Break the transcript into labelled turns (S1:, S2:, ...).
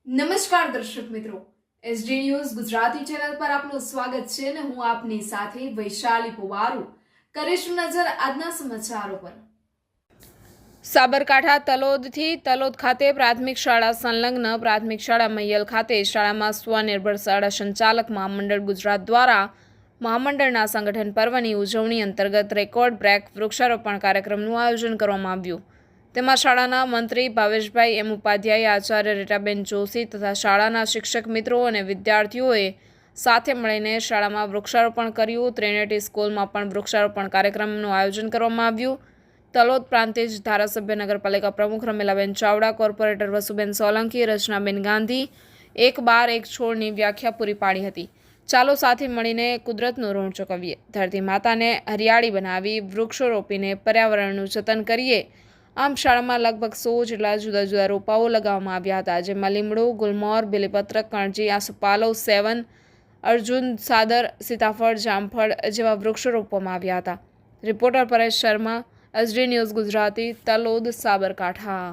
S1: નમસ્કાર દર્શક મિત્રો, એસડી ન્યૂઝ ગુજરાતી ચેનલ પર આપનું સ્વાગત છે અને હું આપની સાથે વૈશાલી પુવારુ કરીશું નજર આજના સમાચારો પર। સાબરકાંઠા તલોદથી તલોદ ખાતે પ્રાથમિક શાળા સંલગ્ન પ્રાથમિક શાળા મૈયલ ખાતે શાળામાં સ્વનિર્ભર શાળા સંચાલક મહામંડળ ગુજરાત દ્વારા મહામંડળના સંગઠન પર્વની ઉજવણી અંતર્ગત રેકોર્ડ બ્રેક વૃક્ષારોપણ કાર્યક્રમનું આયોજન કરવામાં આવ્યું। તેમાં શાળાના મંત્રી ભાવેશભાઈ એમ ઉપાધ્યાય, આચાર્ય રીટાબેન જોશી તથા શાળાના શિક્ષક મિત્રો અને વિદ્યાર્થીઓએ સાથે મળીને શાળામાં વૃક્ષારોપણ કર્યું। ત્રિનેટી સ્કૂલમાં પણ વૃક્ષારોપણ કાર્યક્રમનું આયોજન કરવામાં આવ્યું। તલોદ પ્રાંતિજ ધારાસભ્ય, નગરપાલિકા પ્રમુખ રમીલાબેન ચાવડા, કોર્પોરેટર વસુબેન સોલંકી, રચનાબેન ગાંધી એક બાર એક છોડની વ્યાખ્યા પૂરી પાડી હતી। ચાલો સાથે મળીને કુદરતનું ઋણ ચૂકવીએ, ધરતી માતાને હરિયાળી બનાવી, વૃક્ષો રોપીને પર્યાવરણનું જતન કરીએ। આમ શાળામાં લગભગ 100 જેટલા જુદા જુદા રોપાઓ લગાવવામાં આવ્યા હતા, જેમાં લીમડું, ગુલમોહર, બીલીપત્ર, કણજી, આસોપાલવ, સેવન, અર્જુન, સાદર, સીતાફળ, જામફળ જેવા વૃક્ષો રોપવામાં આવ્યા હતા। Reporter Paresh Sharma, SD news Gujarati, Talod, Sabarkantha.